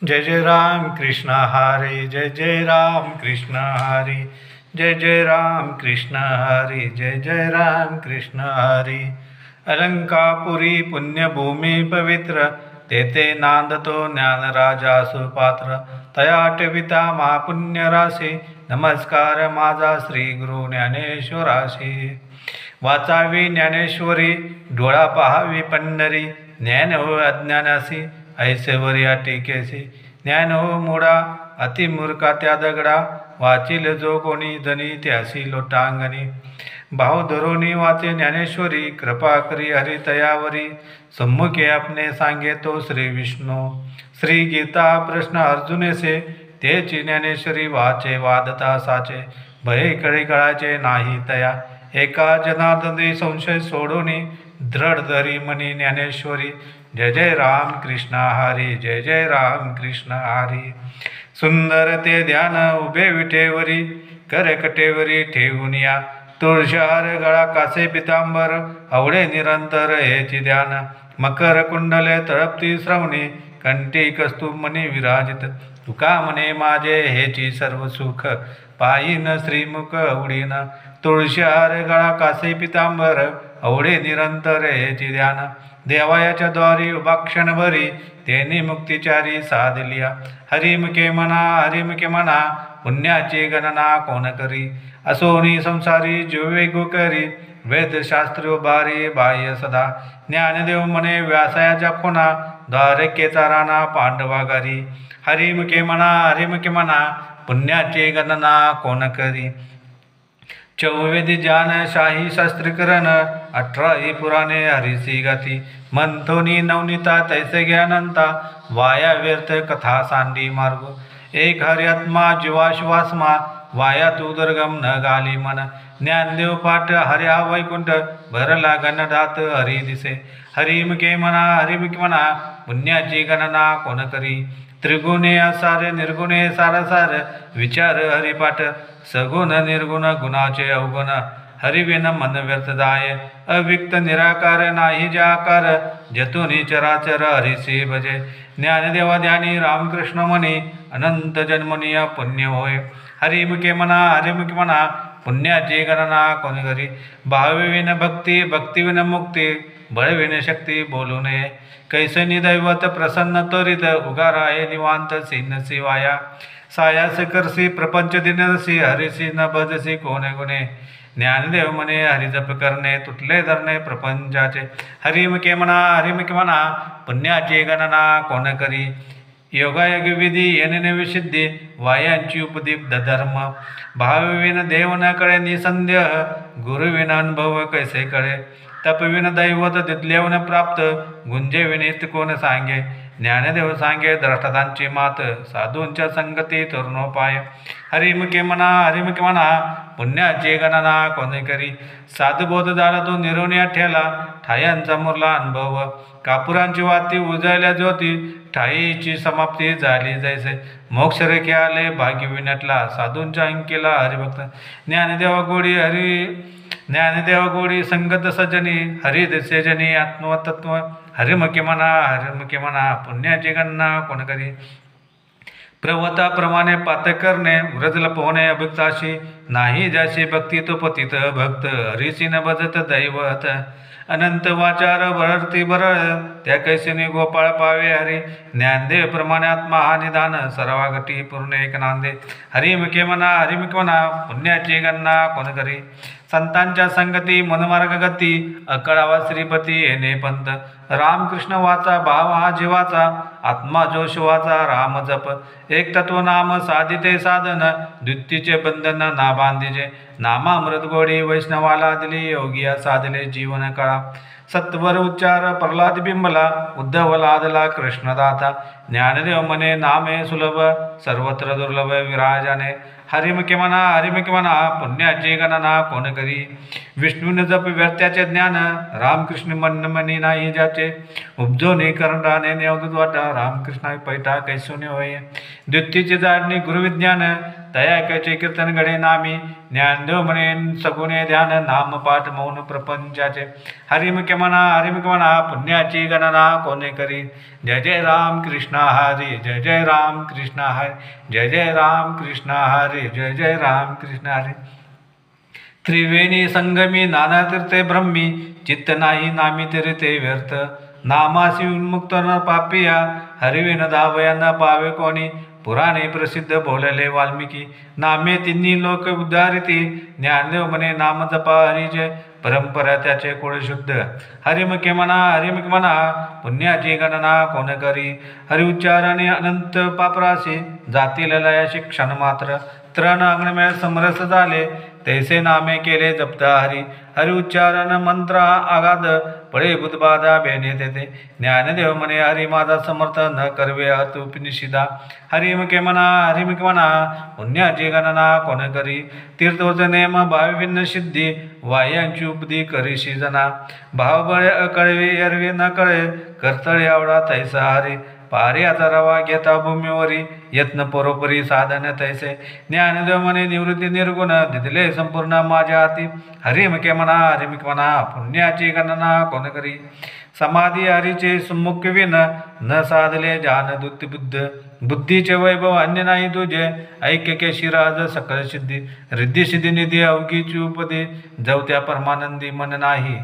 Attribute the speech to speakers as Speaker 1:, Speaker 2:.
Speaker 1: जय जय राम कृष्ण हरी, जय जय राम कृष्ण हरी, जय जय राम कृष्ण हरी, जय जय राम कृष्ण हरी। अलंकापुरी पुण्यभूमी पवित्र, तेथे नांदतो ज्ञानराजा सुपात्र। तया आठविता महापुण्य राशी, नमस्कार माझा श्री गुरु ज्ञानेश्वराशी। वाचावी ज्ञानेश्वरी, डोळा पहावी पंढरी। ज्ञान हो अज्ञानासी, ऐसेवर्या टीकेसी। ज्ञान हो मुडा, अतिमूर्खा त्या दगडा। वाचिल जो कोणी जनी, त्यासी लोटांगणी। भाव धरोनी वाचे ज्ञानेश्वरी, कृपा करी हरी तयावरी। सम्मुखे आपणे सांगे तो श्री विष्णू। श्री गीता प्रश्न अर्जुनेसे, तेची ज्ञानेश्वरी वाचे वादता साचे। भय कळी कळाचे नाही तया, एका जनार्दनी संशय सोडोनी। दृढ धरी मनी ज्ञानेश्वरी, जय जय राम कृष्ण हरी, जय जय राम कृष्ण हरी। सुंदर ते ध्यान उभे विठेवरी, करकटेवरी ठेवून या। तुळशीहार गळा कासे पितांबर, आवडे निरंतर हेची ध्यान। मकर कुंडले तळपती श्रवणी, कंठी कस्तुभ मनी विराजित। तुका म्हणे माझे हेची सर्व सुख, पायीन श्रीमुख आवडीन। तुळशीहार गळा कासे पितांबर, आवडे निरंतर हेची ध्यान। देवायाच्या द्वारी उभा क्षणभरी, तेनी मुक्तिचारी साधलिया। हरिमुखे म्हणा, पुण्याची गणना कोण करी। असोनी संसारी जीवे गोकरी, वेदशास्त्र बारी बाह्य सदा। ज्ञानदेव म्हणे व्यासायाच्या खुणा, द्वारकेचा राणा पांडवागारी। हरिमुखे म्हणा, पुण्याची गणना कोण करी। चौवेद ज्ञान शाही शास्त्रीकरण, 18 पुराणे हरिसी गाती। मंथोनी नवनीता तैसे ज्ञानंता, वाया व्यर्थ कथा सांडी मार्ग। एक हरिआत्मा जीवाश्वासमा, वाया तू दुर्गम न गाली मन। ज्ञानदेव पाठ हर्या वैकुंठ, भरला गणदात हरी दिसे। हरिमुखे म्हणा, पुण्याची गणना कोण करी। त्रिगुणे असार निर्गुणे सारसार, विचार हरिपाठ। सगुण निर्गुण गुणाचे अवगुण, हरिविन मन व्यर्थ जाय। अविक्त निराकार नाही जाकार, जतुनी चराचर हरिसी भजे। ज्ञानदेवा ध्यानी रामकृष्ण म्हणी, अनंत जन्मनीय पुण्य होय। हरिमुखे म्हणा, पुण्याची गणना कोण करी। भावविन भक्ती, भक्तिविन मुक्ती, बळविन शक्ती बोलू नये। कैसनी दैवत प्रसन्न त्वरित, उगाराये निवांत सिन शिवाया। सायास करसी प्रपंच दिनसी, हरिसी न भजसी कोणे गुणे। ज्ञानदेव म्हणे हरिजप करणे, तुटले धरणे प्रपंचाचे। हरिमुखे म्हणा, पुण्याची गणना कोण करी। योगायोग विधी येणे विसिद्धी, वायांची उपदीप्त धर्म। भावविन देव न कळे निसंदेह, गुरुविन अनुभव कैसे कळे। तपविन दैवत दिदल्यावन प्राप्त, गुंजेविनीत कोण सांगे। ज्ञानदेव सांगे द्रष्टांची मात, साधूंच्या संगती तरुणोपाय। हरिमुखे म्हणा, पुण्याची गणना कोणी करी। साधुबोध झाला तो निरोनिया ठेला, ठायांचा मुरला अनुभव। कापुरांची वाती उजळल्या ज्योती, ठाईची समाप्ती झाली जैसे। मोक्ष रेखे आले भाग्य विनटला, साधूंच्या अंकीला हरिभक्त। ज्ञानदेव गोडी संगत सजनी, हरी दिसे जनी आत्मतत्व। हरिमुखे म्हणा, पुण्याची गणना कोण करी। प्रवताप्रमाणे पात करणे, व्रज लपवणे अभक्ताशी। नाही ज्याशी भक्ती तो पतित भक्त, हरिसी न भजत दैवत। अनंत वाचार बरळती बरळ, त्या कैसिनी गोपाळ पावे हरी। ज्ञानदेव प्रमाणे आत्मा हा निदान, सर्वागटी पूर्ण एक नांदे। हरिमुखे म्हणा, पुण्याची गणना कोण करी। संतांच्या संगती मनमार्ग गती, अकळावा श्रीपती येणे पंत। रामकृष्ण वाचा भाव हा जीवाचा, आत्मा जो शिवाचा राम जप। एक तत्व नाम साधिते साधन, द्वितीचे बंधन ना बांधिजे। नामामृत गोडी वैष्णवाला दिली, योगिया साधले जीवन कळा। सत्वर उच्चार प्रल्हाद बिंबला, उद्धव लादला कृष्णदाता। ज्ञानदेव म्हणे नामे सुलभ, सर्वत्र दुर्लभ विराजाने। हरिमुखे म्हणा, पुण्याची गणना कोण करी। विष्णूने जप व्यर्थ्याचे ज्ञान, रामकृष्ण म्हणी नाही ज्याचे। उपजोनी करंडाने अवधूत वाटा, रामकृष्णा पैठा कैसुने होय। द्वितीयची जाणणी गुरुविज्ञान, तयाकाचे कीर्तन घडे नामी ज्ञानदेव म्हणे सगुणे ध्यान नाम पाठ मौन प्रपंचाचे हरिमुखे म्हणा पुण्याची गणना कोणे करी जय जय राम कृष्ण हरी जय जय राम कृष्ण हरी जय जय राम कृष्ण हरी जय जय राम कृष्ण हरी त्रिवेणी संगमी नाना तीर्थे ब्रह्मी चित्त नाही नामी तीर्थे व्यर्थ नामासी उन्मुक्त न पापिया हरिविन दावया न पावे कोणी पुराणे प्रसिद्ध बोलले वाल्मिकी नामे तिन्ही लोक उद्धारिती ज्ञानदेव म्हणे नाम जपा हरिजय परंपरा त्याचे कुळ शुद्ध हरिमुखे म्हणा पुण्याची गणना कोण करी हरि उच्चारणे अनंत पापराशी जातील लयाशी क्षण मात्र तृण अग्नमय समरस झाले तैसे नामे केले जपता हरि उच्चारण मंत्र आगाध पळे बुधबाधा बेने तेथे ज्ञानदेव म्हणे हरी माझा समर्थ न करवे तूप निशिदा हरिमुखे म्हणा पुण्याची गणना कोण करी तीर्थोच नेम भाविभिन्न सिद्धी वाह्यांची उपदी करीशी जना भावबळे अकळवे एरवे न कळे कर्तळे आवडा तैसा हरी पार्याचा रवा घेता भूमीवरी यत्न परोपरी साधन तैसे ज्ञानदेव म्हणे निवृत्ती निर्गुण दिदले संपूर्ण माझ्या हाती हरिमुखे म्हणा पुण्याची गणना कोण करी समाधी हरीचे सुमुख विन न साधले जान दुत्ती बुद्ध बुद्धीचे वैभव अन्य नाही तुझे ऐक्य के शिराज सकल सिद्धी रिद्धी सिद्धी निधी अवघीची उपदे जवत्या परमानंदी मन नाही